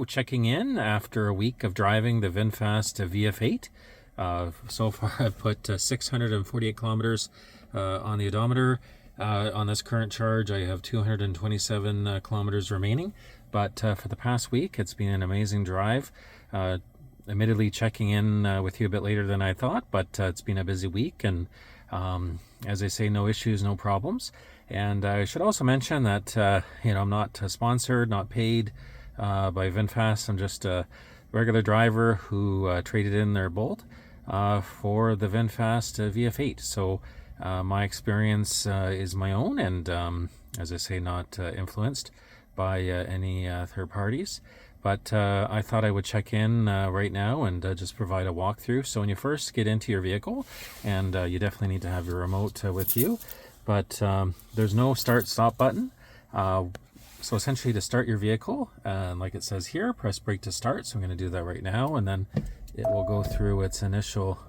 checking in after a week of driving the VinFast VF8. So far I've put 648 kilometers on the odometer. On this current charge I have 227 kilometers remaining, but for the past week it's been an amazing drive. Admittedly checking in with you a bit later than I thought, but it's been a busy week, and as I say, no issues, no problems. And I should also mention that I'm not sponsored, not paid by VinFast. I'm just a regular driver who traded in their Bolt for the VinFast VF8. So my experience is my own, and as I say, not influenced by any third parties. But I thought I would check in right now and just provide a walkthrough. So when you first get into your vehicle, and you definitely need to have your remote with you, but there's no start-stop button. So essentially, to start your vehicle, like it says here, press brake to start. So I'm going to do that right now, and then it will go through its initial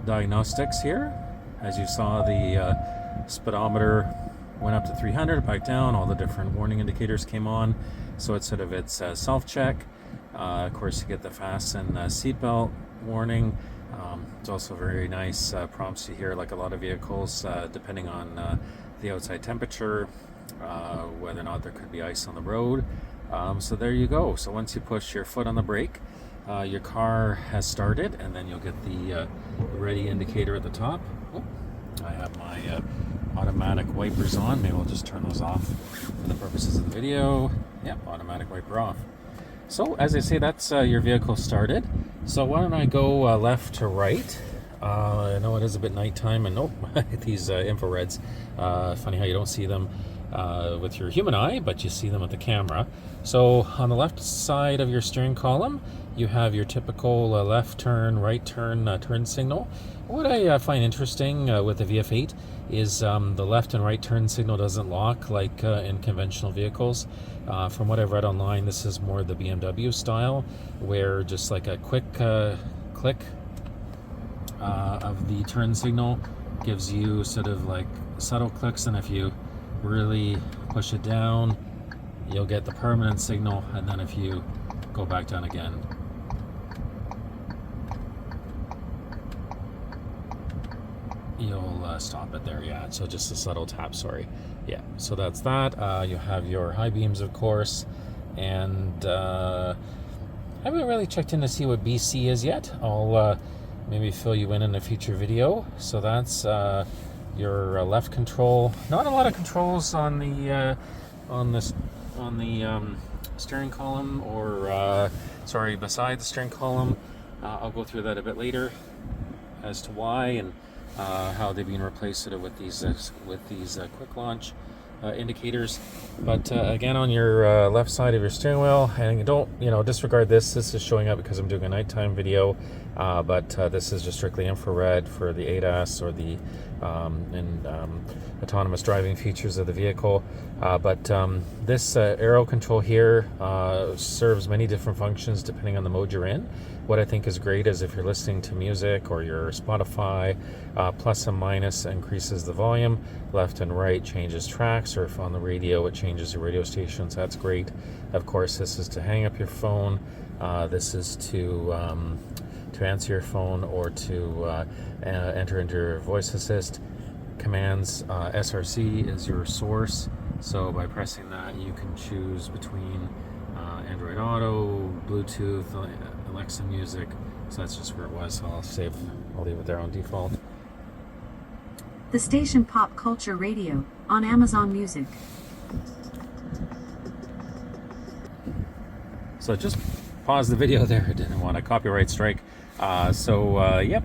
diagnostics here. As you saw, the speedometer went up to 300, back down, all the different warning indicators came on. So it's sort of its self-check. Of course, you get the fasten seatbelt warning. It's also very nice prompts you hear, like a lot of vehicles, depending on the outside temperature, whether or not there could be ice on the road. So there you go. So once you push your foot on the brake, your car has started, and then you'll get the ready indicator at the top. Oh, I have my automatic wipers on. Maybe I'll just turn those off for the purposes of the video. Yep, automatic wiper off. So as I say, that's your vehicle started. So why don't I go left to right? I know it is a bit nighttime, and these infrareds, funny how you don't see them with your human eye, but you see them with the camera. So on the left side of your steering column, you have your typical left turn, right turn, turn signal. What I find interesting with the VF8 is the left and right turn signal doesn't lock like in conventional vehicles. From what I've read online, this is more the BMW style, where just like a quick click of the turn signal gives you sort of like subtle clicks, and if you really push it down, you'll get the permanent signal, and then if you go back down again, you'll stop it there. Yeah, so just a subtle tap, sorry. Yeah, so that's that. You have your high beams, of course, and I haven't really checked in to see what BC is yet. I'll maybe fill you in a future video. So that's your left control. Not a lot of controls on the steering column, or sorry, beside the steering column. I'll go through that a bit later as to why and how they've been replaced with these quick launch indicators. But again, on your left side of your steering wheel, and don't disregard this. This is showing up because I'm doing a nighttime video, but this is just strictly infrared for the ADAS or the autonomous driving features of the vehicle. But this arrow control here serves many different functions depending on the mode you're in. What I think is great is if you're listening to music or your Spotify, plus and minus increases the volume, left and right changes tracks, or if on the radio it changes your radio stations. That's great. Of course, this is to hang up your phone. This is to answer your phone, or to enter into your voice assist commands. SRC is your source, so by pressing that you can choose between Android Auto, Bluetooth, Alexa Music. So that's just where it was, so I'll leave it there on default. The station Pop Culture Radio on Amazon Music. So just pause the video there. I didn't want a copyright strike. Yep,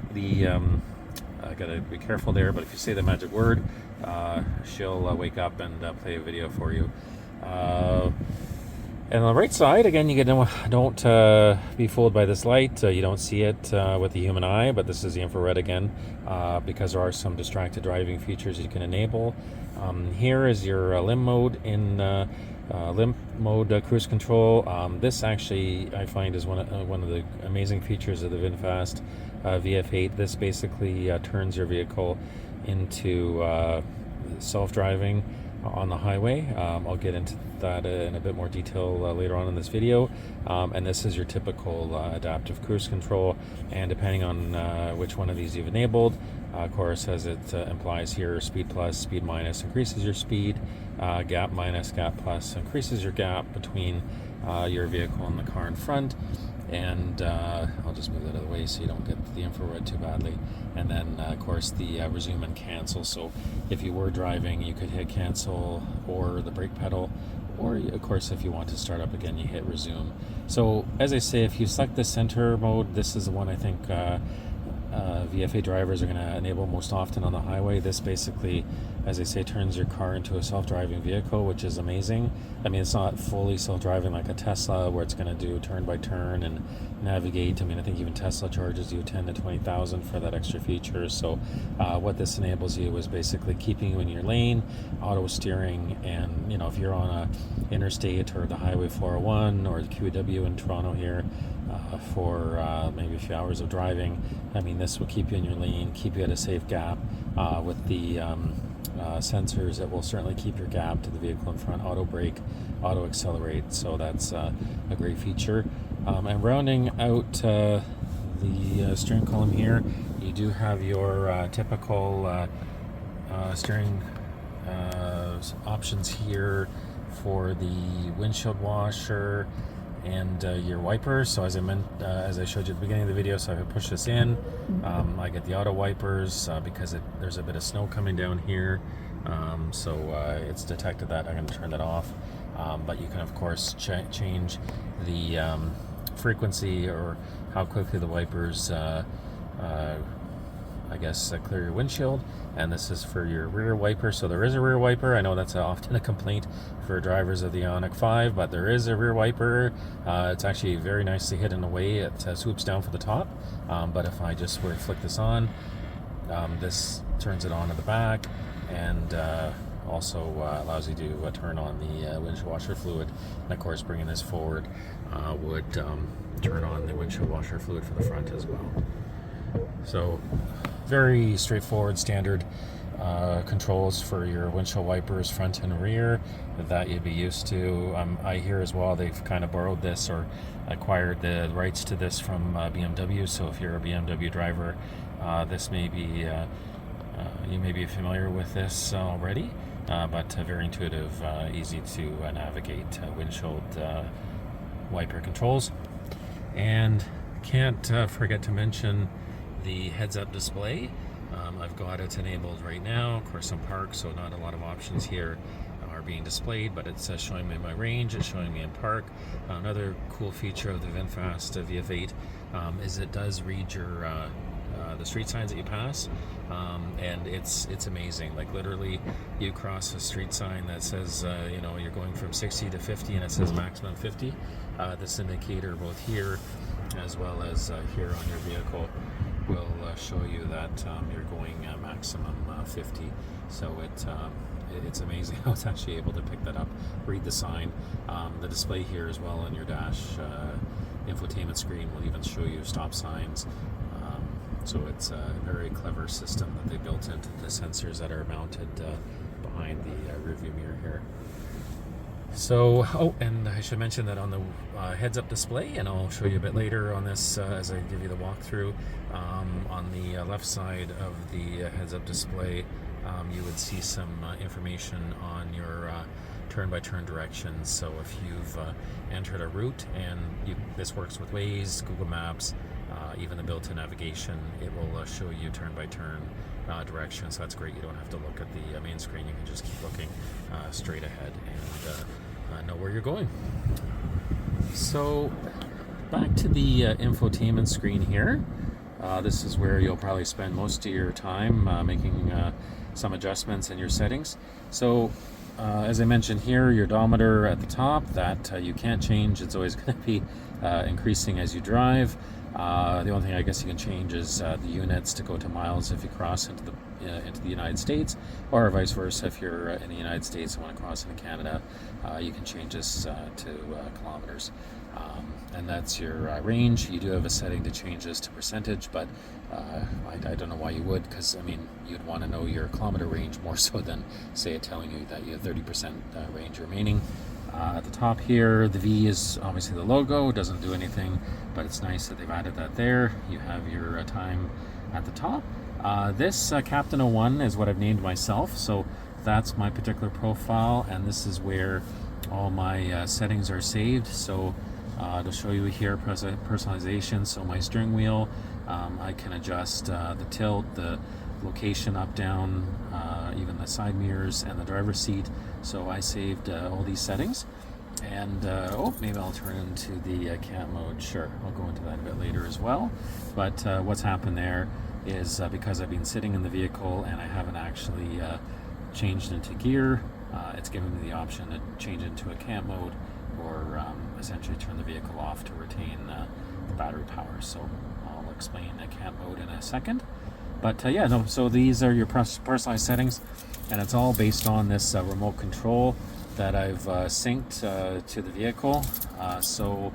I gotta be careful there, but if you say the magic word, she'll wake up and play a video for you. And on the right side, again, you don't be fooled by this light. You don't see it with the human eye, but this is the infrared again, because there are some distracted driving features you can enable. Here is your limb mode in limp mode cruise control. This actually I find is one of the amazing features of the VinFast VF8. This basically turns your vehicle into self-driving on the highway. I'll get into that in a bit more detail later on in this video. And this is your typical adaptive cruise control, and depending on which one of these you've enabled, of course, as it implies here, speed plus, speed minus increases your speed, gap minus, gap plus increases your gap between your vehicle and the car in front. And I'll just move that out of the way so you don't get the infrared too badly. And then of course the resume and cancel. So if you were driving, you could hit cancel or the brake pedal, or of course if you want to start up again, you hit resume. So as I say, if you select the center mode, this is the one I think VF8 drivers are going to enable most often on the highway. This basically, as I say, turns your car into a self-driving vehicle, which is amazing. I mean, it's not fully self-driving like a Tesla where it's going to do turn by turn and navigate. I mean, I think even Tesla charges you 10 to 20,000 for that extra feature. So what this enables you is basically keeping you in your lane, auto steering, and you know, if you're on a interstate or the Highway 401 or the QEW in Toronto here, for maybe a few hours of driving, I mean, this will keep you in your lane, keep you at a safe gap. With the sensors, it will certainly keep your gap to the vehicle in front, auto brake, auto accelerate, so that's a great feature. And rounding out the steering column here, you do have your typical steering options here for the windshield washer and your wipers. So as I showed you at the beginning of the video, so if I push this in, I get the auto wipers because there's a bit of snow coming down here, so it's detected that. I'm going to turn that off, but you can of course change the frequency or how quickly the wipers clear your windshield. And this is for your rear wiper. So there is a rear wiper. I know that's often a complaint for drivers of the Ioniq 5, but there is a rear wiper. It's actually very nicely hidden away. It swoops down for the top, but if I just were to flick this on, this turns it on at the back, and also allows you to turn on the windshield washer fluid. And of course, bringing this forward would turn on the windshield washer fluid for the front as well. So very straightforward, standard controls for your windshield wipers, front and rear, that you'd be used to. I hear as well they've kind of borrowed this or acquired the rights to this from BMW. So if you're a BMW driver, this may be you may be familiar with this already, but very intuitive, easy to navigate windshield wiper controls. And can't forget to mention the heads-up display. I've got it enabled right now. Of course, I'm parked, so not a lot of options here are being displayed, but it's showing me my range, it's showing me in park. Another cool feature of the VinFast VF8 is it does read your the street signs that you pass, and it's amazing. Like literally, you cross a street sign that says you know, you're going from 60 to 50, and it says maximum 50. This indicator both here as well as here on your vehicle will show you that you're going maximum 50. So it's amazing how it's actually able to pick that up, read the sign. The display here as well on your dash infotainment screen will even show you stop signs. So it's a very clever system that they built into the sensors that are mounted behind the rearview mirror here. So, oh, and I should mention that on the heads-up display, and I'll show you a bit later on this as I give you the walkthrough, on the left side of the heads-up display, you would see some information on your turn-by-turn directions. So if you've entered a route, and this works with Waze, Google Maps, even the built-in navigation, it will show you turn-by-turn directions. So that's great. You don't have to look at the main screen. You can just keep looking straight ahead and know where you're going. So back to the infotainment screen here. This is where you'll probably spend most of your time making some adjustments in your settings. So as I mentioned here, your odometer at the top, that you can't change. It's always going to be increasing as you drive. The only thing I guess you can change is the units to go to miles if you cross into the United States, or vice versa. If you're in the United States and want to cross into Canada, you can change this to kilometers. and that's your range. You do have a setting to change this to percentage, but I don't know why you would, because I mean, you'd want to know your kilometer range more so than say it telling you that you have 30% range remaining. At the top here, the V is obviously the logo. It doesn't do anything, but it's nice that they've added that there. You have your time at the top. This Captain 01 is what I've named myself, so that's my particular profile, and this is where all my settings are saved. So to show you here, personalization. So my steering wheel, I can adjust the tilt, the location up, down, even the side mirrors and the driver's seat. So I saved all these settings, and maybe I'll turn into the camp mode. Sure, I'll go into that a bit later as well. But what's happened there is because I've been sitting in the vehicle and I haven't actually changed into gear, it's given me the option to change into a camp mode, or essentially turn the vehicle off to retain the battery power. So I'll explain the camp mode in a second. But so these are your personalized settings, and it's all based on this remote control that I've synced to the vehicle. So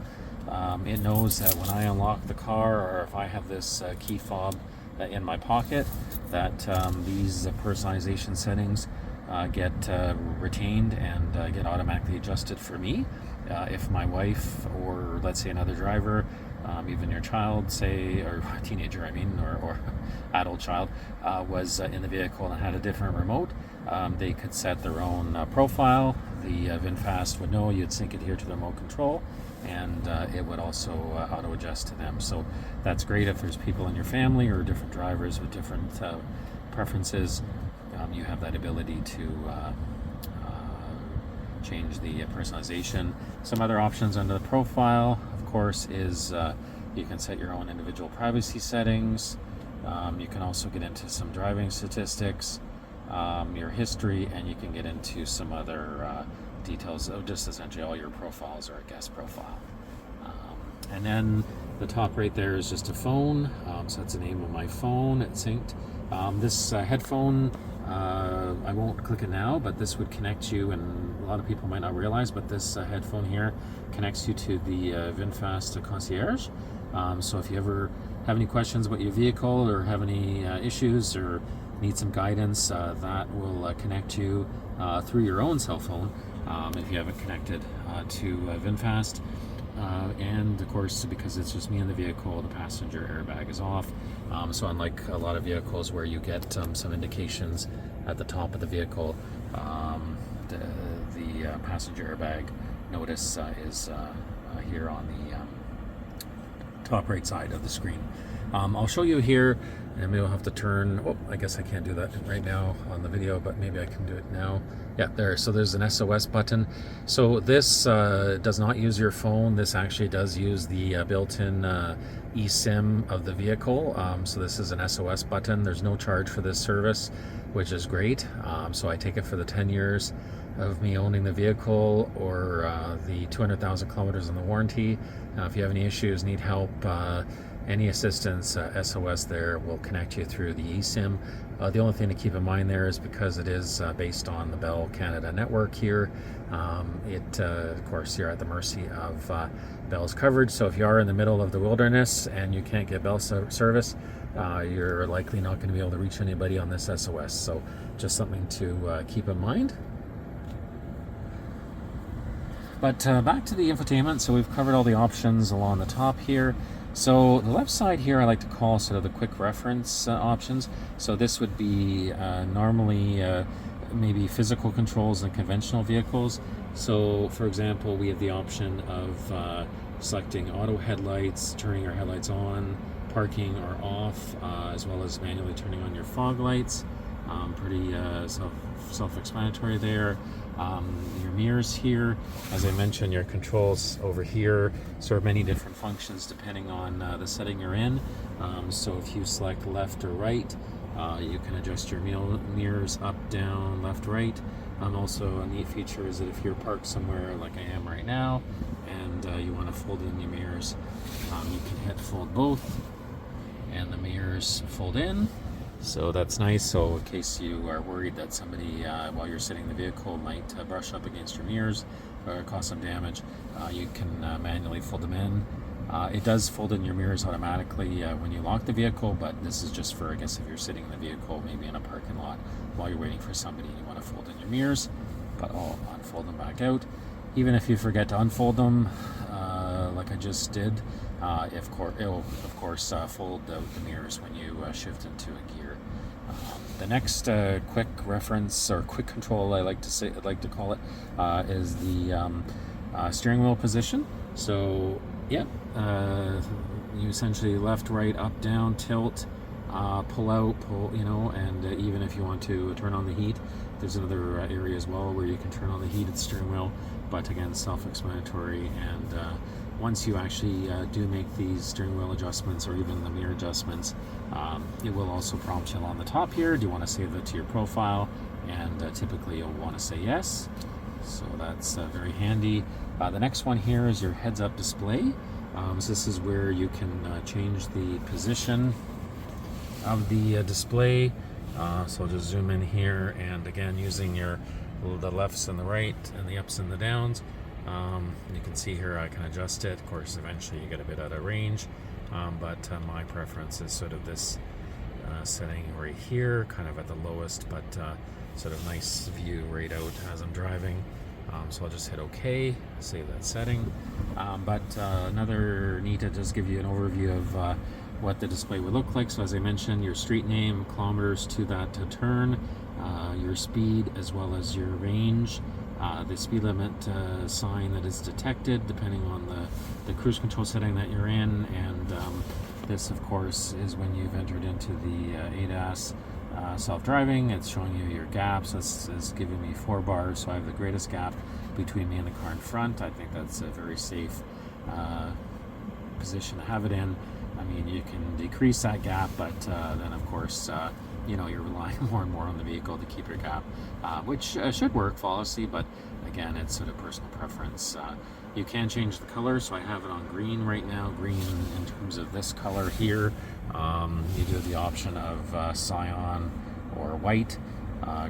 it knows that when I unlock the car, or if I have this key fob in my pocket, that these personalization settings get retained and get automatically adjusted for me. If my wife, or let's say another driver, even your child, say, or teenager, I mean, or adult child, was in the vehicle and had a different remote, they could set their own profile. The VinFast would know, you'd sync it here to the remote control, and it would also auto adjust to them. So that's great if there's people in your family or different drivers with different preferences. You have that ability to change the personalization. Some other options under the profile, of course, is you can set your own individual privacy settings. You can also get into some driving statistics, your history, and you can get into some other details of just essentially all your profiles or a guest profile. And then the top right there is just a phone, so that's the name of my phone. It's synced. This headphone, I won't click it now, but this would connect you, and a lot of people might not realize, but this headphone here connects you to the VinFast concierge. So if you ever have any questions about your vehicle, or have any issues, or need some guidance, that will connect you through your own cell phone if you haven't connected to VinFast. And of course, because it's just me in the vehicle, the passenger airbag is off. So unlike a lot of vehicles where you get some indications at the top of the vehicle, the passenger airbag notice is here on the top right side of the screen. I'll show you here, and maybe I'll have to turn, I guess I can't do that right now on the video, but maybe I can do it now. Yeah, there. So there's an SOS button. So this does not use your phone. This actually does use the built-in eSIM of the vehicle. So this is an SOS button. There's no charge for this service, which is great. So I take it for the 10 years of me owning the vehicle, or the 200,000 kilometers on the warranty. Now, if you have any issues, need help, any assistance, SOS there will connect you through the eSIM. The only thing to keep in mind there is, because it is based on the Bell Canada network here, of course, you're at the mercy of Bell's coverage. So if you are in the middle of the wilderness and you can't get Bell service, you're likely not going to be able to reach anybody on this SOS. So just something to keep in mind. But back to the infotainment. So we've covered all the options along the top here. So the left side here I like to call sort of the quick reference options. So this would be normally maybe physical controls in conventional vehicles. So for example, we have the option of selecting auto headlights, turning our headlights on, parking or off, as well as manually turning on your fog lights. Pretty self-explanatory there. Your mirrors here, as I mentioned, your controls over here serve many different functions depending on the setting you're in. So if you select left or right, you can adjust your mirrors up, down, left, right. Also a neat feature is that if you're parked somewhere like I am right now, and you want to fold in your mirrors, you can hit fold both, and the mirrors fold in. So that's nice. So in case you are worried that somebody, while you're sitting in the vehicle, might brush up against your mirrors, or cause some damage, you can manually fold them in. It does fold in your mirrors automatically when you lock the vehicle, but this is just for, I guess, if you're sitting in the vehicle, maybe in a parking lot while you're waiting for somebody and you want to fold in your mirrors. But I'll unfold them back out. Even if you forget to unfold them, like I just did, it will of course fold out the mirrors when you shift into a gear. The next quick reference or quick control, I'd like to call it, is the steering wheel position. So yeah, you essentially left, right, up, down, tilt, pull out, and even if you want to turn on the heat, there's another area as well where you can turn on the heated steering wheel, but again, self-explanatory. And once you actually do make these steering wheel adjustments or even the mirror adjustments, it will also prompt you along the top here. Do you want to save that to your profile? And typically you'll want to say yes. So that's very handy. The next one here is your heads-up display. So this is where you can change the position of the display. So I'll just zoom in here, and again, using the lefts and the right and the ups and the downs, you can see here I can adjust it. Of course, eventually you get a bit out of range, but my preference is sort of this setting right here, kind of at the lowest, but sort of nice view right out as I'm driving. So I'll just hit OK, save that setting. But another need to just give you an overview of what the display would look like. So as I mentioned, your street name, kilometers to that turn, your speed, as well as your range, the speed limit sign that is detected depending on the cruise control setting that you're in, and this of course is when you've entered into the ADAS self-driving. It's showing you your gaps. This is giving me 4 bars, so I have the greatest gap between me and the car in front. I think that's a very safe position to have it in. I mean, you can decrease that gap, but then of course you're relying more and more on the vehicle to keep your gap, which should work flawlessly, but again, it's sort of personal preference. You can change the color, so I have it on green right now. Green in terms of this color here. You do have the option of cyan or white.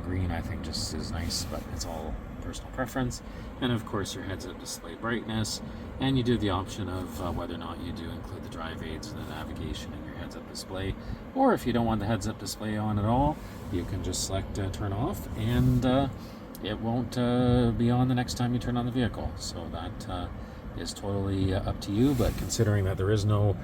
Green I think just is nice, but it's all personal preference. And of course your heads-up display brightness, and you do have the option of whether or not you do include the drive aids and the navigation in your heads-up display, or if you don't want the heads-up display on at all, you can just select turn off, and it won't be on the next time you turn on the vehicle. So that is totally up to you, but considering that there is no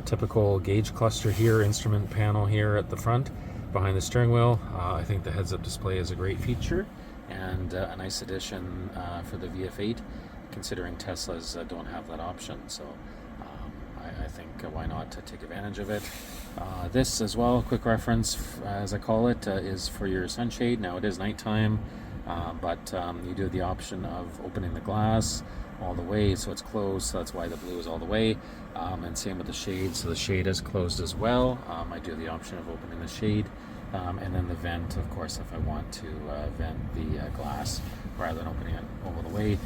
typical gauge cluster here, instrument panel here at the front behind the steering wheel, I think the heads-up display is a great feature and a nice addition for the VF8, considering Teslas don't have that option. So I think why not take advantage of it. This as well, quick reference, as I call it, is for your sunshade. Now it is nighttime, but you do have the option of opening the glass all the way, so it's closed, so that's why the blue is all the way, and same with the shade, so the shade is closed as well. I do have the option of opening the shade, and then the vent, of course, if I want to vent the glass rather than opening it all the way.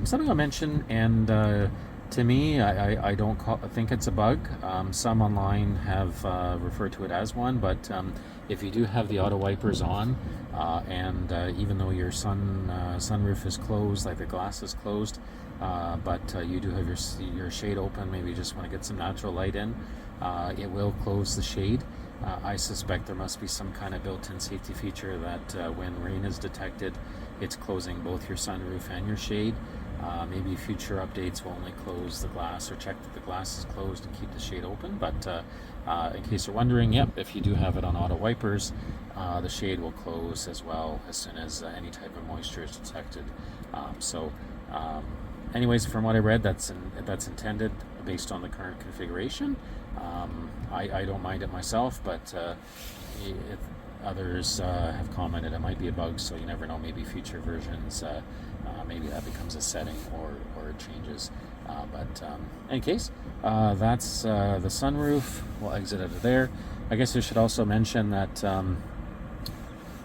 Something I'll mention, and to me, I don't think it's a bug. Some online have referred to it as one, but if you do have the auto wipers on, and even though your sunroof is closed, like the glass is closed, but you do have your shade open, maybe you just want to get some natural light in, it will close the shade. I suspect there must be some kind of built-in safety feature that when rain is detected, it's closing both your sunroof and your shade. Maybe future updates will only close the glass or check that the glass is closed and keep the shade open, but in case you're wondering, yep, if you do have it on auto wipers, the shade will close as well as soon as any type of moisture is detected. Anyways, from what I read, that's intended based on the current configuration. I don't mind it myself, but if others have commented it might be a bug, so you never know. Maybe future versions, maybe that becomes a setting or it changes. But in any case, that's the sunroof. We'll exit out of there. I guess I should also mention that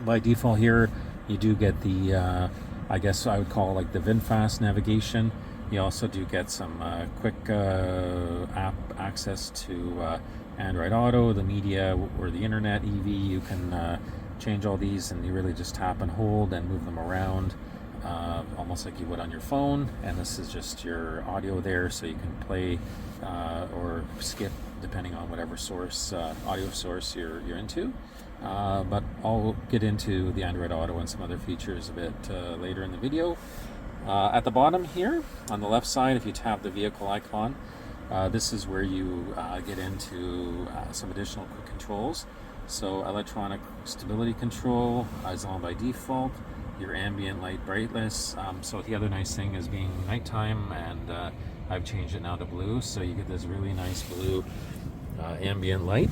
by default here, you do get the, I guess I would call like the VinFast navigation. You also do get some quick app access to Android Auto, the media, or the internet, EV. You can change all these, and you really just tap and hold and move them around. almost like you would on your phone, and this is just your audio there, so you can play or skip depending on whatever source, audio source you're into. But I'll get into the Android Auto and some other features a bit later in the video. At the bottom here, on the left side, if you tap the vehicle icon, this is where you get into some additional quick controls. So electronic stability control is on by default, your ambient light brightness. So the other nice thing is being nighttime, and I've changed it now to blue, so you get this really nice blue ambient light.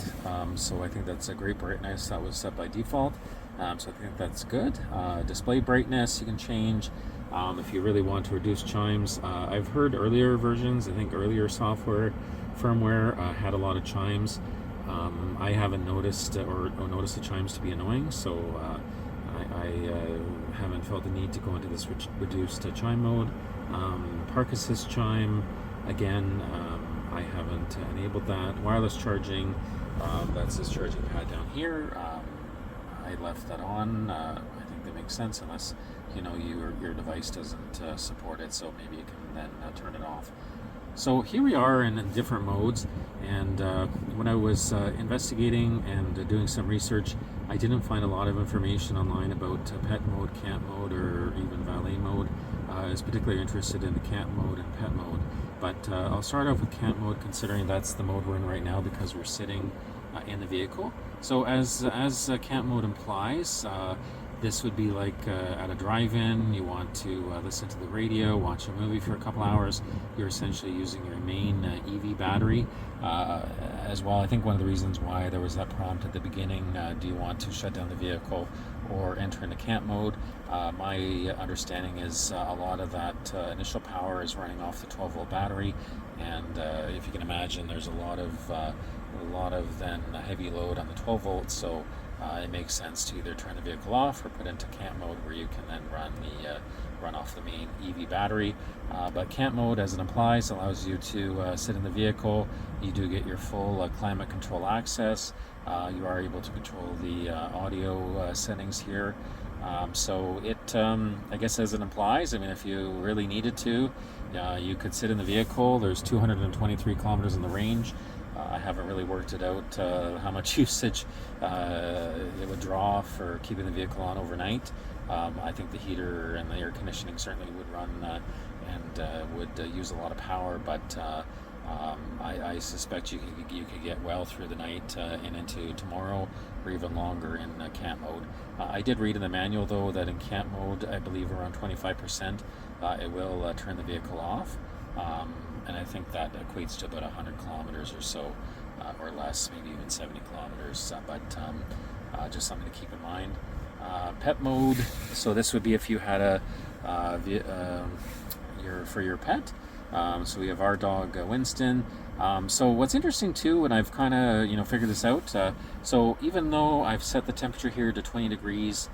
So I think that's a great brightness that was set by default. So I think that's good. Display brightness you can change if you really want to reduce chimes. I've heard earlier versions, I think earlier software firmware had a lot of chimes. I haven't noticed or noticed the chimes to be annoying, so I haven't felt the need to go into this reduced chime mode. Park assist chime, again, I haven't enabled that. Wireless charging, that's this charging pad down here. I left that on. I think that makes sense unless your device doesn't support it, so maybe you can then turn it off. So here we are in different modes, and when I was investigating and doing some research, I didn't find a lot of information online about pet mode, camp mode, or even valet mode. I was particularly interested in the camp mode and pet mode, but I'll start off with camp mode, considering that's the mode we're in right now because we're sitting in the vehicle. So as camp mode implies, this would be like at a drive-in, you want to listen to the radio, watch a movie for a couple hours. You're essentially using your main EV battery as well. I think one of the reasons why there was that prompt at the beginning, do you want to shut down the vehicle or enter into camp mode? My understanding is a lot of that initial power is running off the 12-volt battery, and if you can imagine, there's a lot of then heavy load on the 12 volts, so it makes sense to either turn the vehicle off or put into camp mode, where you can then run off the main EV battery. But camp mode, as it implies, allows you to sit in the vehicle. You do get your full climate control access. You are able to control the audio settings here. So it, I guess as it implies, I mean, if you really needed to, you could sit in the vehicle. There's 223 kilometers in the range. I haven't really worked it out how much usage it would draw for keeping the vehicle on overnight. I think the heater and the air conditioning certainly would run and would use a lot of power, but I suspect you could get well through the night and into tomorrow, or even longer in camp mode. I did read in the manual, though, that in camp mode, I believe around 25%, it will turn the vehicle off. And I think that equates to about 100 kilometers or so, or less, maybe even 70 kilometers, but just something to keep in mind. Pet mode, so this would be if you had for your pet. So we have our dog Winston. So what's interesting too, and I've kind of figured this out, so even though I've set the temperature here to 20 degrees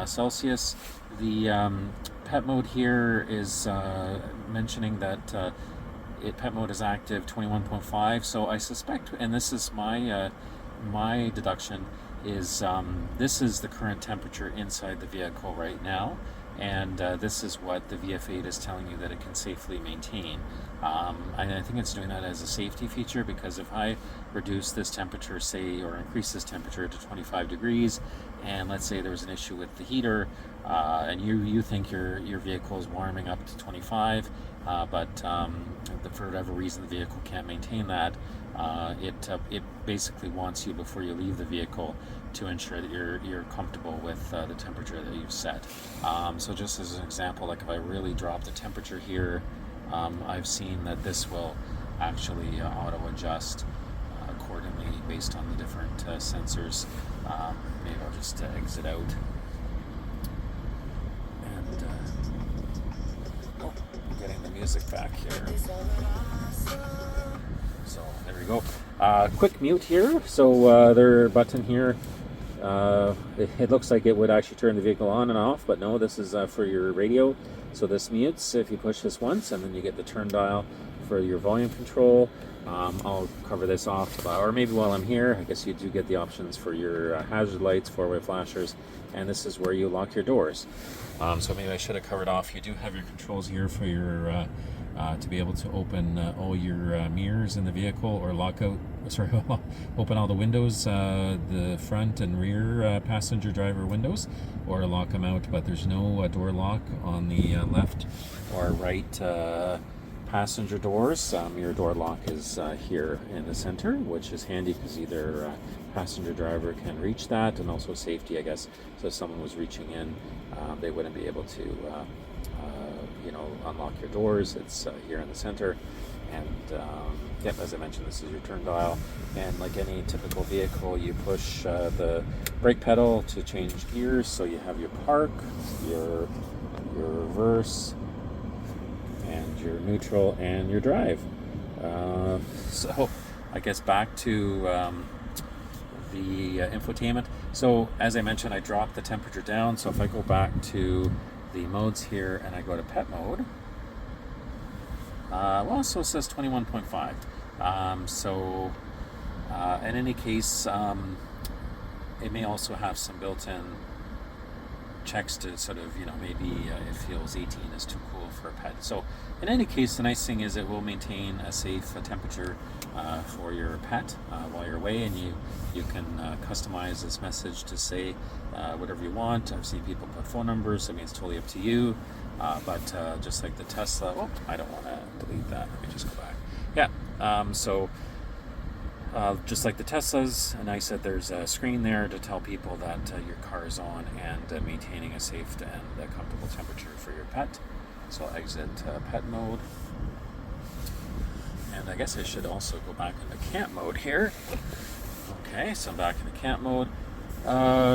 Celsius, the pet mode here is mentioning that pet mode is active 21.5. So I suspect, and this is my deduction, is this is the current temperature inside the vehicle right now, and this is what the VF8 is telling you that it can safely maintain. And I think it's doing that as a safety feature, because if I reduce this temperature, say, or increase this temperature to 25 degrees, and let's say there's an issue with the heater, and you think your vehicle is warming up to 25, but for whatever reason the vehicle can't maintain that, it basically wants you, before you leave the vehicle, to ensure that you're comfortable with the temperature that you've set. So just as an example, like if I really drop the temperature here, I've seen that this will actually auto adjust accordingly based on the different sensors. Maybe I'll just exit out. And getting the music back here. So there we go. Quick mute here. So their button here, it looks like it would actually turn the vehicle on and off, but no, this is for your radio. So this mutes if you push this once, and then you get the turn dial for your volume control. I'll cover this off, or maybe while I'm here, I guess you do get the options for your hazard lights, four-way flashers, and this is where you lock your doors. So maybe I should have covered off. You do have your controls here for your to be able to open all your mirrors in the vehicle, or open all the windows, the front and rear passenger driver windows, or lock them out. But there's no door lock on the left or right passenger doors. Your door lock is here in the center, which is handy because either passenger driver can reach that, and also safety, I guess. So if someone was reaching in, they wouldn't be able to unlock your doors. It's here in the center. And yep, as I mentioned, this is your turn dial, and like any typical vehicle, you push the brake pedal to change gears. So you have your park, your reverse, and your neutral, and your drive. So I guess back to the infotainment. So as I mentioned, I dropped the temperature down. So if I go back to the modes here and I go to pet mode, so it says 21.5. In any case, it may also have some built-in checks to sort of, maybe it feels 18 is too cool for a pet. So in any case, the nice thing is it will maintain a safe temperature for your pet while you're away, and you can customize this message to say whatever you want. I've seen people put phone numbers. I mean, it's totally up to you. But just like the Tesla, I don't want to delete that. Let me just go back. Yeah. Just like the Teslas, and I said there's a screen there to tell people that your car is on and maintaining a safe and comfortable temperature for your pet. So I'll exit pet mode. And I guess I should also go back into camp mode here. Okay, so I'm back into camp mode.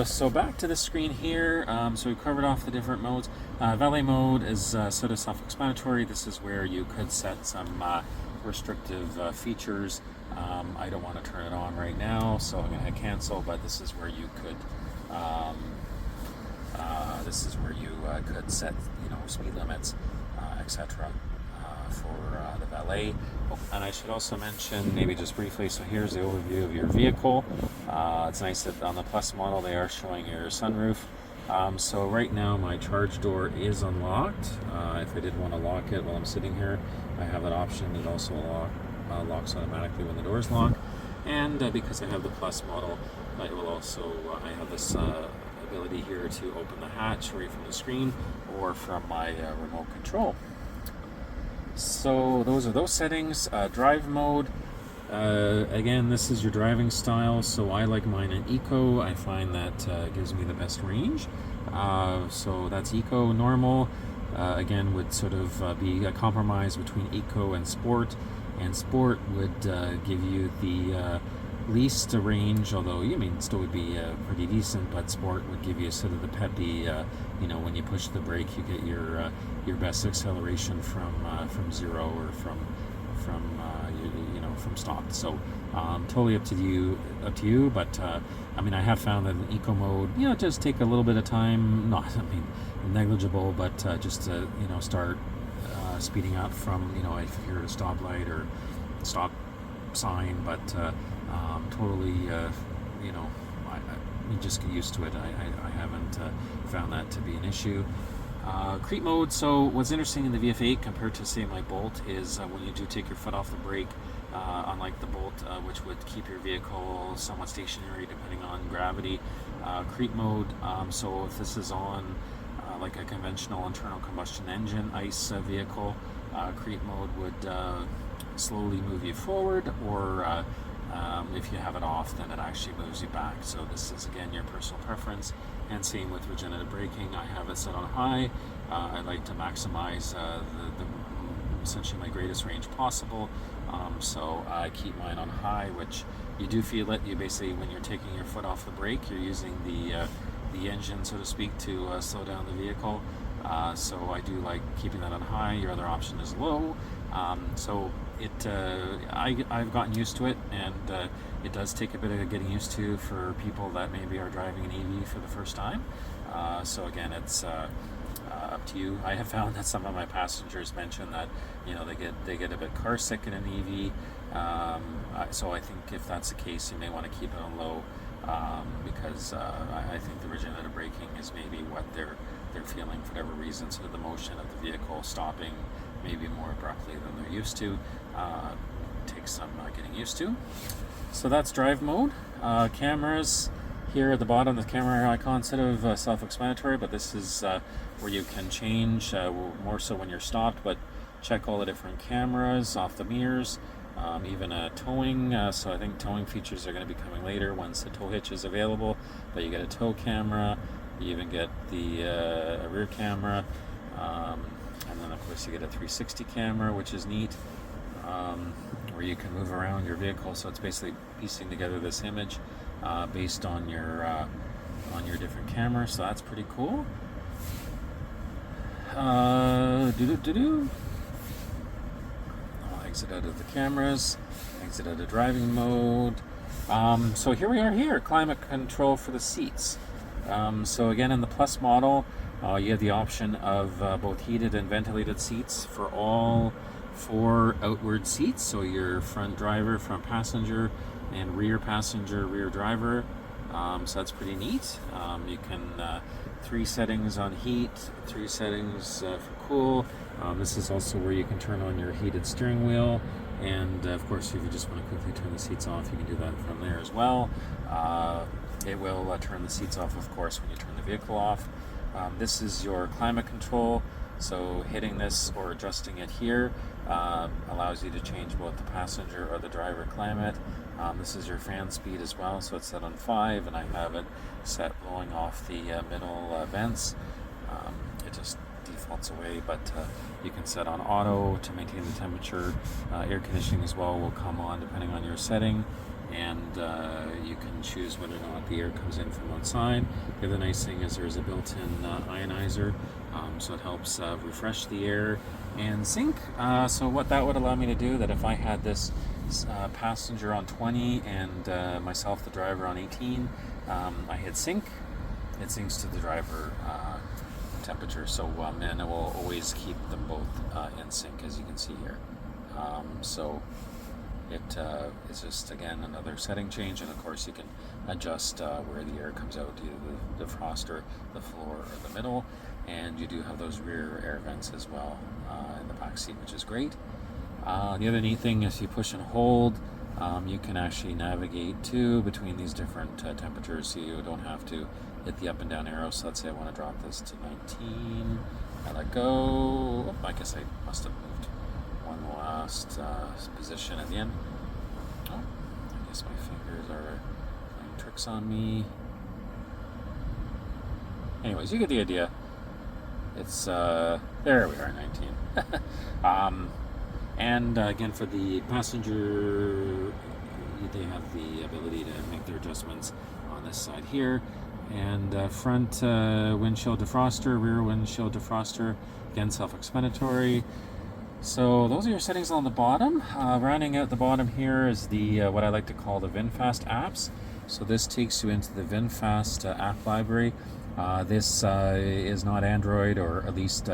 So back to the screen here. So we've covered off the different modes. Valet mode is sort of self-explanatory. This is where you could set some restrictive features. I don't want to turn it on right now, so I'm going to hit cancel. But this is where you could could set speed limits, etc. For the valet. And I should also mention, maybe just briefly, so here's the overview of your vehicle. It's nice that on the Plus model they are showing your sunroof. So right now my charge door is unlocked. If I did want to lock it while I'm sitting here, I have that option. It also locks automatically when the doors lock. And because I have the Plus model, it will also, I have this ability here to open the hatch right from the screen or from my remote control. So those are those settings. Drive mode. Again, this is your driving style, so I like mine in Eco. I find that gives me the best range. So that's Eco. Normal, again, would sort of be a compromise between Eco and Sport. And Sport would give you the least range, although still would be pretty decent. But Sport would give you sort of the peppy. When you push the brake, you get your best acceleration from zero or from stop. So totally up to you. But I have found that in Eco mode, it does take a little bit of time. Not, negligible, but just to start speeding up from if you're at a stoplight or stop sign. But totally, you just get used to it. I haven't found that to be an issue. Creep mode. So what's interesting in the VF8 compared to say my Bolt is when you do take your foot off the brake, unlike the Bolt, which would keep your vehicle somewhat stationary depending on gravity. Creep mode. So if this is on like a conventional internal combustion engine ICE vehicle, creep mode would slowly move you forward, or if you have it off, then it actually moves you back. So this is again your personal preference. And same with regenerative braking. I have it set on high. I like to maximize the essentially my greatest range possible. So I keep mine on high, which you do feel it. You basically, when you're taking your foot off the brake, you're using the engine, so to speak, to slow down the vehicle. So I do like keeping that on high. Your other option is low. So I've gotten used to it, and it does take a bit of getting used to for people that maybe are driving an EV for the first time. So again, it's Up to you. I have found that some of my passengers mention that they get a bit car sick in an EV. So I think if that's the case, you may want to keep it on low, because I think the regenerative braking is maybe what they're feeling for whatever reason. So the motion of the vehicle stopping maybe more abruptly than they're used to takes some getting used to. So that's drive mode. Cameras here at the bottom, the camera icon, sort of self-explanatory, but this is where you can change, more so when you're stopped, but check all the different cameras off the mirrors, even towing. So I think towing features are going to be coming later once the tow hitch is available, but you get a tow camera, you even get the rear camera, and then of course you get a 360 camera, which is neat, where you can move around your vehicle. So it's basically piecing together this image based on your different cameras. So that's pretty cool. I'll exit out of the cameras, exit out of driving mode. So here we are here, climate control for the seats. So again, in the Plus model, you have the option of both heated and ventilated seats for all 4 outward seats. So your front driver, front passenger, and rear passenger, rear driver. So that's pretty neat. You can 3 settings on heat, 3 settings for cool. This is also where you can turn on your heated steering wheel, and of course if you just want to quickly turn the seats off, you can do that from there as well. It will turn the seats off, of course, when you turn the vehicle off. This is your climate control, so hitting this or adjusting it here allows you to change both the passenger or the driver climate. This is your fan speed as well, so it's set on 5, and I have it set blowing off the middle vents. It just defaults away, but you can set on auto to maintain the temperature. Air conditioning as well will come on depending on your setting, and you can choose whether or not the air comes in from outside. The other nice thing is there's a built-in ionizer, so it helps refresh the air and sync. So what that would allow me to do, that if I had this passenger on 20 and myself, the driver, on 18, I hit sync, it syncs to the driver temperature. So and it will always keep them both in sync, as you can see here. So it's just, again, another setting change, and of course you can adjust where the air comes out, either the defroster, the floor, or the middle, and you do have those rear air vents as well in the back seat, which is great. The other neat thing is you push and hold, you can actually navigate too between these different temperatures, so you don't have to hit the up and down arrow. So let's say I want to drop this to 19, I let go. Oh, I guess I must have moved one last position at the end. Oh, I guess my fingers are playing tricks on me. Anyways, you get the idea. It's there we are, 19. And again, for the passenger, they have the ability to make their adjustments on this side here. And front windshield defroster, rear windshield defroster, again, self-explanatory. So those are your settings on the bottom. Rounding out the bottom here is the what I like to call the VinFast apps. So this takes you into the VinFast app library. This is not Android, or at least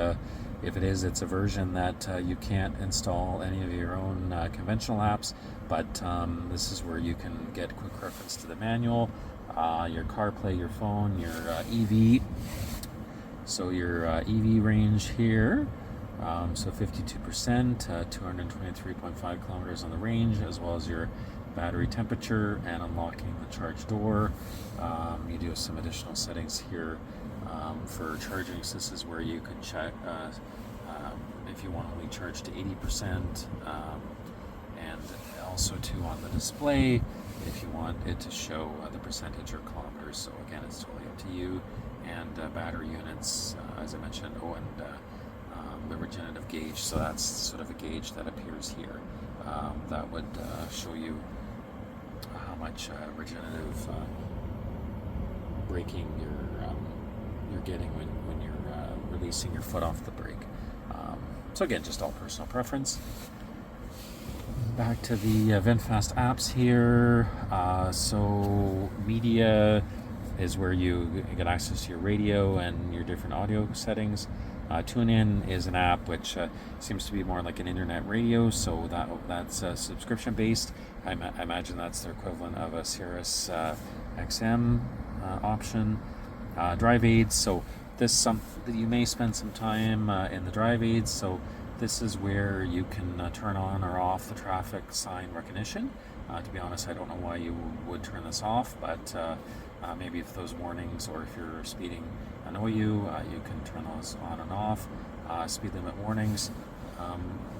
if it is, it's a version that you can't install any of your own conventional apps, but this is where you can get quick reference to the manual, your CarPlay, your phone, your EV. So your EV range here, so 52%, 223.5 kilometers on the range, as well as your battery temperature and unlocking the charge door. You do have some additional settings here for charging. So this is where you can check if you want to only charge to 80%, and also too on the display if you want it to show the percentage or kilometers. So again, it's totally up to you. And battery units, as I mentioned, and the regenerative gauge. So that's sort of a gauge that appears here that would show you how much regenerative braking you're getting when you're releasing your foot off the brake. So again, just all personal preference. Back to the VinFast apps here. So media, is where you get access to your radio and your different audio settings. TuneIn is an app which seems to be more like an internet radio, so that's subscription based. I imagine that's the equivalent of a Sirius XM option. Drive aids, so you may spend some time in the drive aids. So this is where you can turn on or off the traffic sign recognition. To be honest, I don't know why you would turn this off, but maybe if those warnings or if you're speeding annoy you, you can turn those on and off. Speed limit warnings.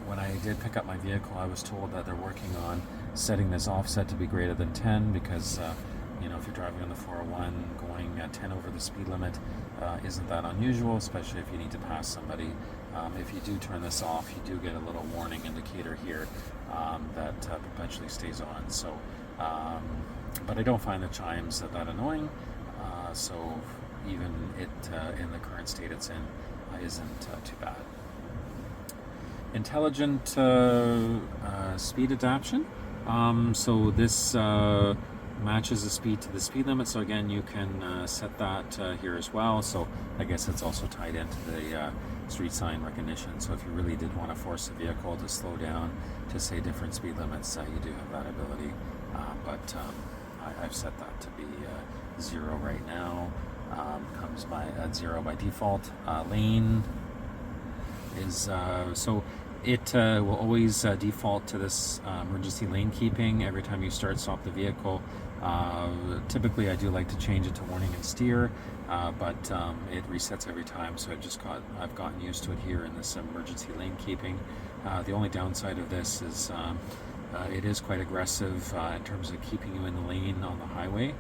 When I did pick up my vehicle, I was told that they're working on setting this offset to be greater than 10 because if you're driving on the 401, going 10 over the speed limit isn't that unusual, especially if you need to pass somebody. If you do turn this off, you do get a little warning indicator here that perpetually stays on. So, but I don't find the chimes that annoying. So even it in the current state it's in isn't too bad. Intelligent speed adaptation. So this matches the speed to the speed limit. So again, you can set that here as well. So I guess it's also tied into the street sign recognition. So if you really did want to force the vehicle to slow down to say different speed limits, you do have that ability. But I've set that to be 0 right now. Comes by at 0 by default. Lane is so it will always default to this emergency lane keeping every time you stop the vehicle. Typically I do like to change it to warning and steer, but it resets every time, so I've gotten used to it here in this emergency lane keeping. The only downside of this is it is quite aggressive in terms of keeping you in the lane on the highway,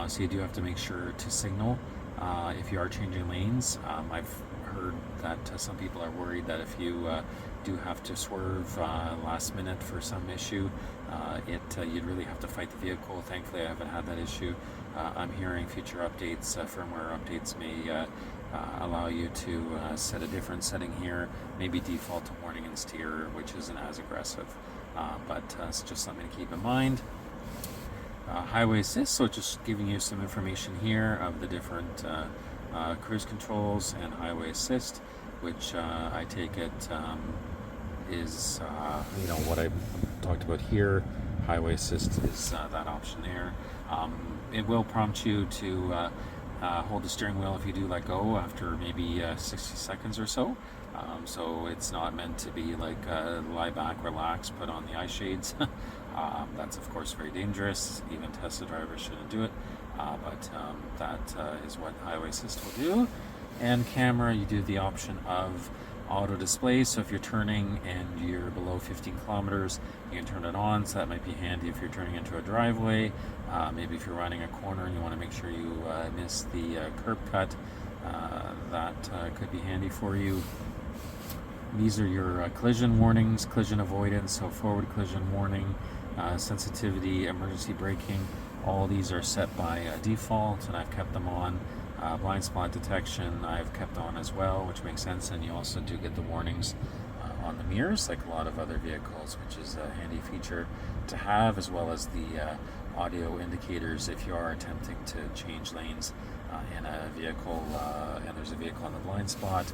so you do have to make sure to signal if you are changing lanes. I've heard that some people are worried that if you do have to swerve last minute for some issue, you'd really have to fight the vehicle. Thankfully, I haven't had that issue. I'm hearing future updates, firmware updates may allow you to set a different setting here, maybe default to warning and steer, which isn't as aggressive, but it's just something to keep in mind. Highway assist, so just giving you some information here of the different cruise controls and highway assist, which I take it is what I talked about here. Highway assist is that option there. It will prompt you to hold the steering wheel if you do let go after maybe 60 seconds or so. So it's not meant to be like lie back, relax, put on the eye shades. That's of course very dangerous. Even Tesla drivers shouldn't do it. But that is what highway assist will do. And camera, you do the option of auto display. So if you're turning and you're below 15 kilometers, you can turn it on. So that might be handy if you're turning into a driveway. Maybe if you're running a corner and you want to make sure you miss the curb cut, that could be handy for you. These are your collision warnings, collision avoidance, so forward collision warning, sensitivity, emergency braking. All these are set by default, and I've kept them on. Blind spot detection I've kept on as well, which makes sense, and you also do get the warnings on the mirrors like a lot of other vehicles, which is a handy feature to have, as well as the audio indicators if you are attempting to change lanes in a vehicle and there's a vehicle on the blind spot.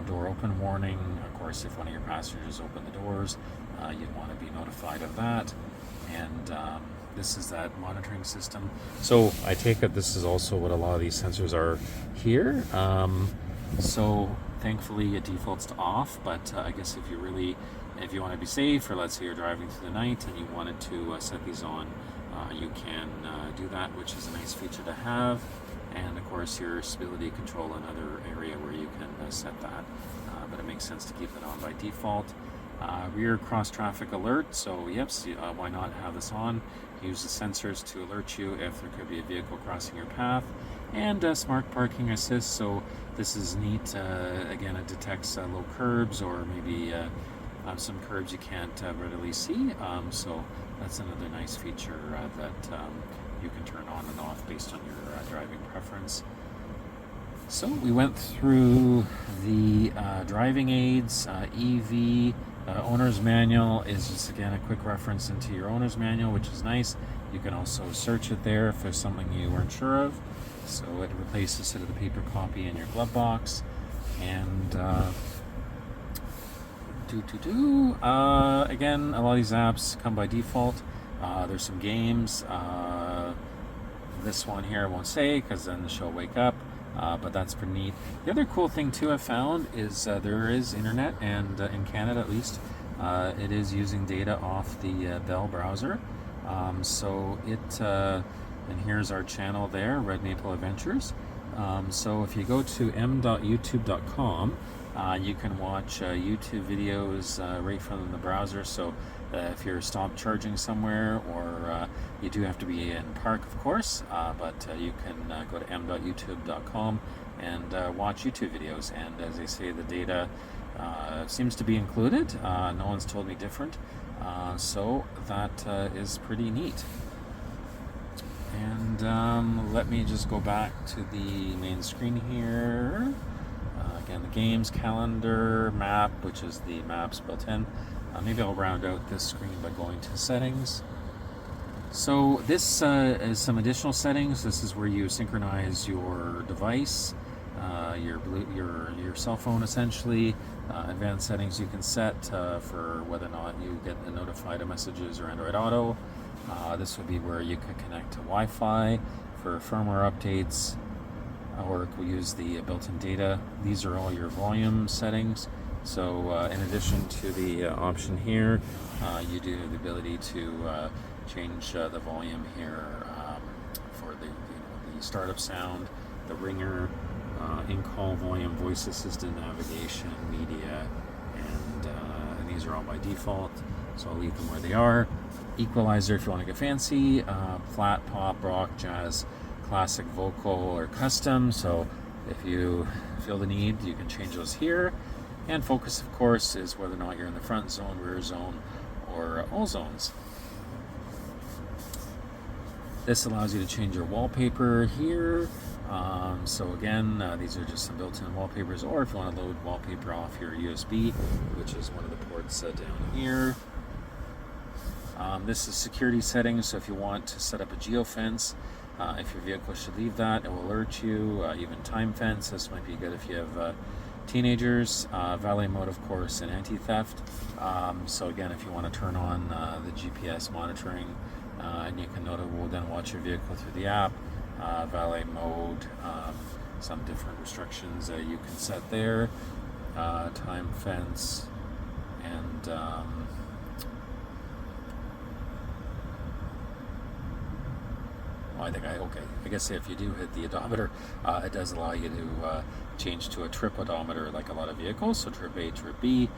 Door open warning, of course if one of your passengers open the doors, you'd want to be notified of that. And this is that monitoring system. So I take it this is also what a lot of these sensors are here. So thankfully it defaults to off, but I guess if you want to be safe, or let's say you're driving through the night and you wanted to set these on, you can do that, which is a nice feature to have. And of course your stability control, another area where you can set that, but it makes sense to keep it on by default. Rear cross traffic alert, so yes, why not have this on? Use the sensors to alert you if there could be a vehicle crossing your path. And smart parking assist, so this is neat. Again, it detects low curbs or maybe some curbs you can't readily see, so that's another nice feature that you can turn on and off based on your driving preference. So we went through the driving aids, EV. Owner's manual is just again a quick reference into your owner's manual, which is nice. You can also search it there if there's something you weren't sure of. So it replaces sort of the paper copy in your glove box. And again, a lot of these apps come by default. There's some games. This one here I won't say because then she'll wake up. But that's pretty neat. The other cool thing too I found is there is internet, and in Canada at least, it is using data off the Bell browser. So it, and here's our channel there, Red Maple Adventures. So if you go to m.youtube.com, you can watch YouTube videos right from the browser. So if you're stopped charging somewhere, or you do have to be in park, of course, but you can go to m.youtube.com and watch YouTube videos. And as they say, the data seems to be included. No one's told me different. So that is pretty neat. And let me just go back to the main screen here. Again, the games, calendar, map, which is the maps built in. Maybe I'll round out this screen by going to settings. So this is some additional settings. This is where you synchronize your device, your cell phone essentially. Advanced settings you can set for whether or not you get notified of messages or Android Auto. This would be where you could connect to Wi-Fi for firmware updates, or we'll use the built-in data. These are all your volume settings. So in addition to the option here, you do have the ability to change the volume here for the startup sound, the ringer, in-call volume, voice assistant, navigation, media, and these are all by default. So I'll leave them where they are. Equalizer if you want to get fancy, flat, pop, rock, jazz, classic, vocal, or custom. So if you feel the need, you can change those here. And focus, of course, is whether or not you're in the front zone, rear zone, or all zones. This allows you to change your wallpaper here. So again, these are just some built-in wallpapers, or if you want to load wallpaper off your USB, which is one of the ports down here. This is security settings, so if you want to set up a geofence, if your vehicle should leave that, it will alert you. Even time fence, this might be good if you have teenagers. Valet mode, of course, and anti-theft. So again, if you want to turn on the GPS monitoring, and you can then watch your vehicle through the app. Valet mode, some different restrictions you can set there. Time fence, and I guess if you do hit the odometer, it does allow you to change to a trip odometer like a lot of vehicles, so trip A, trip B.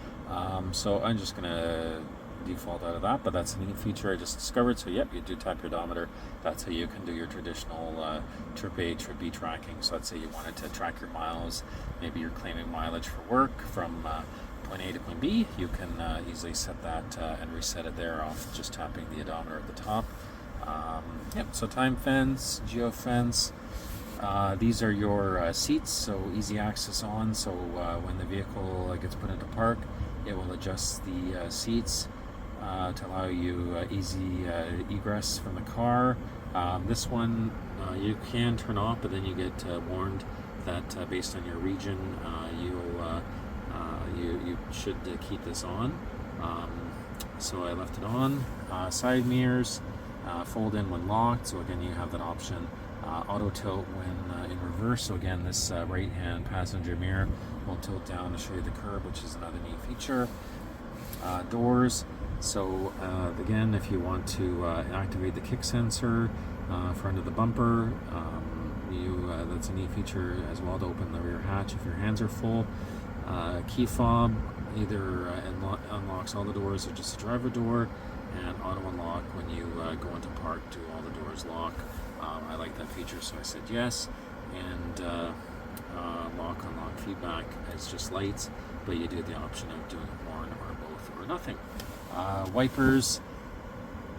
So I'm just going to default out of that, but that's a neat feature I just discovered. So yep, you do tap your odometer. That's how you can do your traditional trip A, trip B tracking. So let's say you wanted to track your miles, maybe you're claiming mileage for work from point A to point B, you can easily set that and reset it there off just tapping the odometer at the top. Yep, so time fence, geofence. These are your seats, so easy access on. So when the vehicle gets put into park, it will adjust the seats to allow you easy egress from the car. This one you can turn off, but then you get warned that based on your region, you should keep this on. So I left it on. Side mirrors. Fold in when locked, so again you have that option. Auto tilt when in reverse, so again this right hand passenger mirror will tilt down to show you the curb, which is another neat feature. Doors, so again if you want to activate the kick sensor front of the bumper, that's a neat feature as well to open the rear hatch if your hands are full. Key fob either unlocks all the doors or just the driver door, and auto unlock when you go into park, do all the doors lock. I like that feature, so I said yes. And lock unlock feedback is just lights, but you do the option of doing horn or both or nothing. Wipers,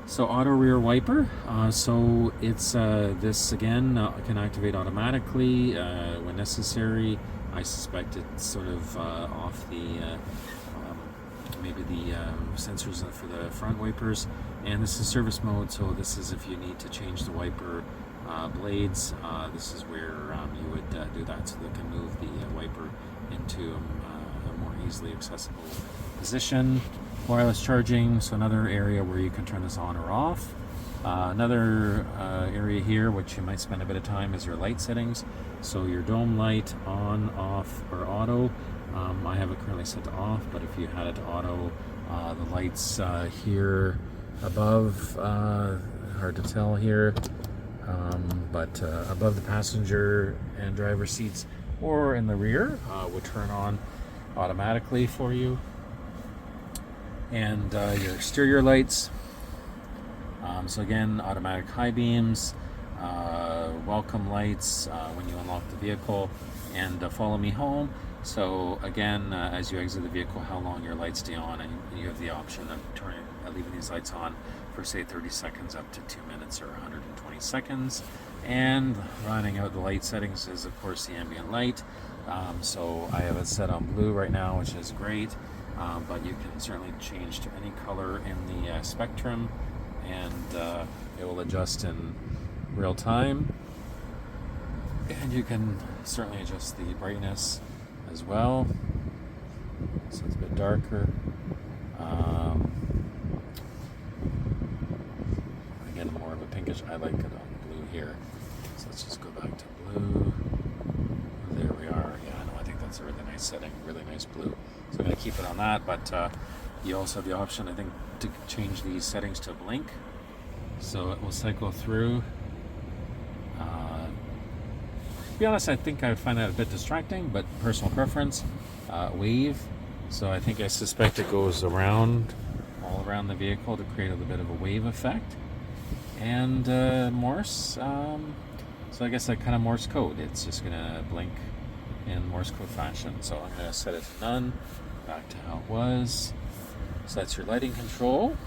so auto rear wiper. So it's this again can activate automatically when necessary. I suspect it's sort of off the maybe the sensors for the front wipers. And this is service mode, so this is if you need to change the wiper blades. This is where you would do that, so they can move the wiper into a more easily accessible position. Wireless charging, so another area where you can turn this on or off. Another area here, which you might spend a bit of time, is your light settings. So your dome light on, off, or auto. I have it currently set to off, but if you had it to auto, the lights here above, hard to tell here, but above the passenger and driver seats or in the rear would turn on automatically for you. And your exterior lights, so again, automatic high beams, welcome lights when you unlock the vehicle, and follow me home. So again, as you exit the vehicle, how long your lights stay on, and you have the option of leaving these lights on for say 30 seconds up to 2 minutes or 120 seconds. And running out the light settings is of course the ambient light. So I have it set on blue right now, which is great, but you can certainly change to any color in the spectrum, and it will adjust in real time. And you can certainly adjust the brightness as well, so it's a bit darker. Again, more of a pinkish. I like it on blue here, so let's just go back to blue. There we are. Yeah, no, I think that's a really nice setting, really nice blue. So I'm going to keep it on that, but you also have the option, I think, to change these settings to blink, so it will cycle through. To be honest, I think I would find that a bit distracting, but personal preference. Wave, so I think I suspect it goes around, all around the vehicle to create a little bit of a wave effect. And Morse, so I guess that kind of Morse code. It's just going to blink in Morse code fashion. So I'm going to set it to none, back to how it was. So that's your lighting control.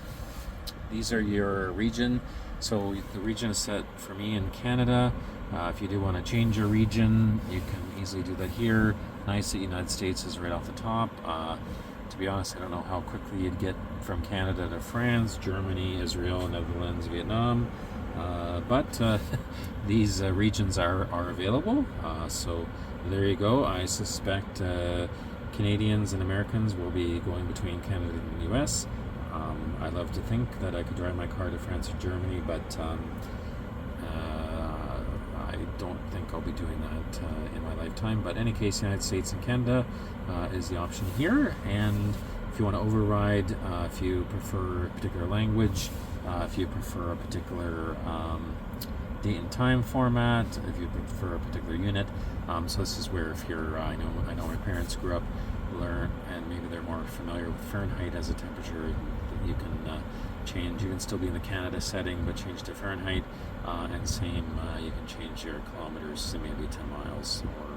These are your region. So the region is set for me in Canada. If you do want to change your region, you can easily do that here. Nice that United States is right off the top. To be honest, I don't know how quickly you'd get from Canada to France, Germany, Israel, Netherlands, Vietnam. But these regions are available. So there you go. I suspect Canadians and Americans will be going between Canada and the US. I love to think that I could drive my car to France or Germany, but I don't think I'll be doing that in my lifetime. But in any case, United States and Canada is the option here. And if you want to override, if you prefer a particular language, if you prefer a particular date and time format, if you prefer a particular unit, so this is where if you're, I know my parents grew up, and maybe they're more familiar with Fahrenheit as a temperature. You can change. You can still be in the Canada setting, but change to Fahrenheit. And same, you can change your kilometers, so maybe 10 miles, or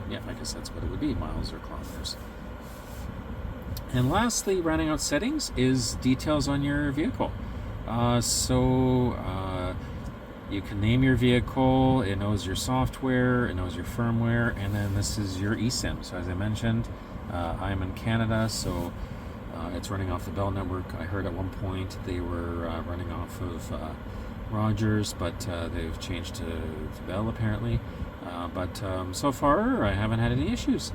yeah, I guess that's what it would be, miles or kilometers. And lastly, rounding out settings is details on your vehicle. You can name your vehicle, it knows your software, it knows your firmware, and then this is your eSIM. So as I mentioned, I'm in Canada, so it's running off the Bell network. I heard at one point they were running off of Rogers, but they've changed to Bell apparently. But so far I haven't had any issues.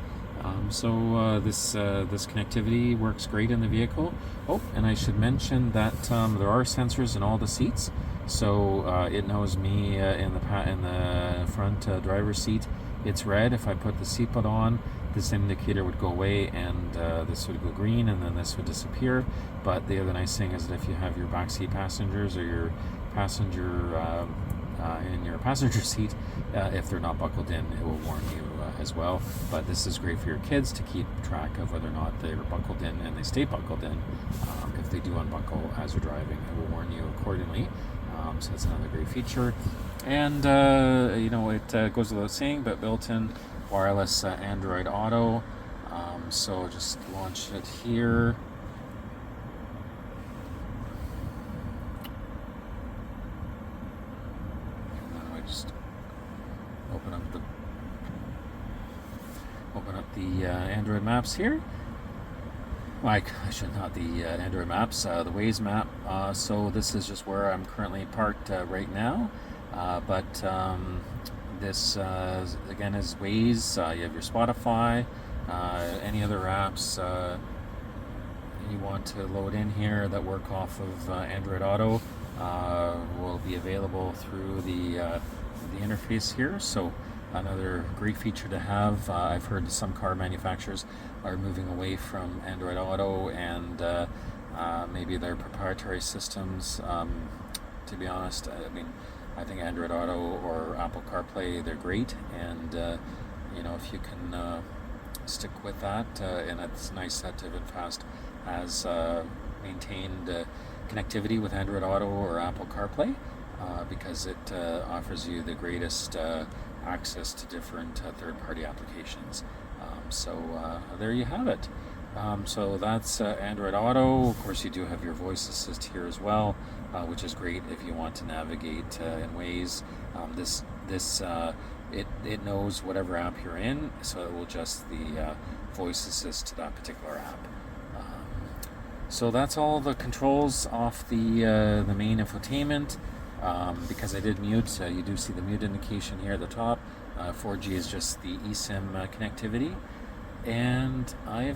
This connectivity works great in the vehicle. Oh, and I should mention that there are sensors in all the seats, so it knows me in the front driver's seat. It's red. If I put the seatbelt on, this indicator would go away, and this would go green, and then this would disappear. But the other nice thing is that if you have your backseat passengers or your passenger in your passenger seat, if they're not buckled in, it will warn you as well. But this is great for your kids to keep track of whether or not they're buckled in, and they stay buckled in. If they do unbuckle as you're driving, it will warn you accordingly. So that's another great feature. And it goes without saying, but built-in wireless Android Auto. So just launch it here. Just open up the Android maps here, I should not the Android maps, the Waze map. So this is just where I'm currently parked right now. But this again is Waze. You have your Spotify, any other apps you want to load in here that work off of Android Auto will be available through the interface here. So another great feature to have. I've heard some car manufacturers are moving away from Android Auto and maybe their proprietary systems. To be honest, I mean, I think Android Auto or Apple CarPlay, they're great, and if you can stick with that, and it's nice that VinFast has maintained connectivity with Android Auto or Apple CarPlay because it offers you the greatest access to different third-party applications. So there you have it. So that's Android Auto. Of course, you do have your voice assist here as well, which is great if you want to navigate in Waze. It knows whatever app you're in, so it will adjust the voice assist to that particular app. So that's all the controls off the main infotainment. Because I did mute, you do see the mute indication here at the top. 4G is just the eSIM connectivity, and I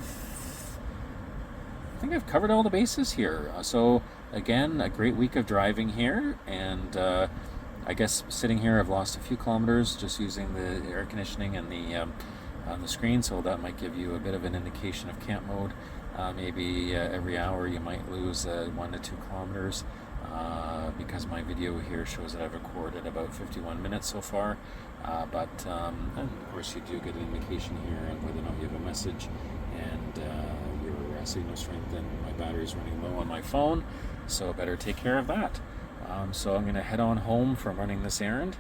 think I've covered all the bases here. So again, a great week of driving here, and I guess sitting here I've lost a few kilometers just using the air conditioning and on the screen, so that might give you a bit of an indication of camp mode. Maybe every hour you might lose 1 to 2 kilometers. Because my video here shows that I've recorded about 51 minutes so far, but and of course you do get an indication here of whether or not you have a message and your signal strength, and my battery's running low on my phone, so better take care of that. So I'm going to head on home from running this errand,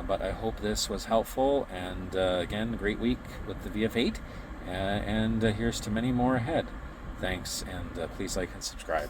but I hope this was helpful, and again, great week with the VF8, and here's to many more ahead. Thanks, and please like and subscribe.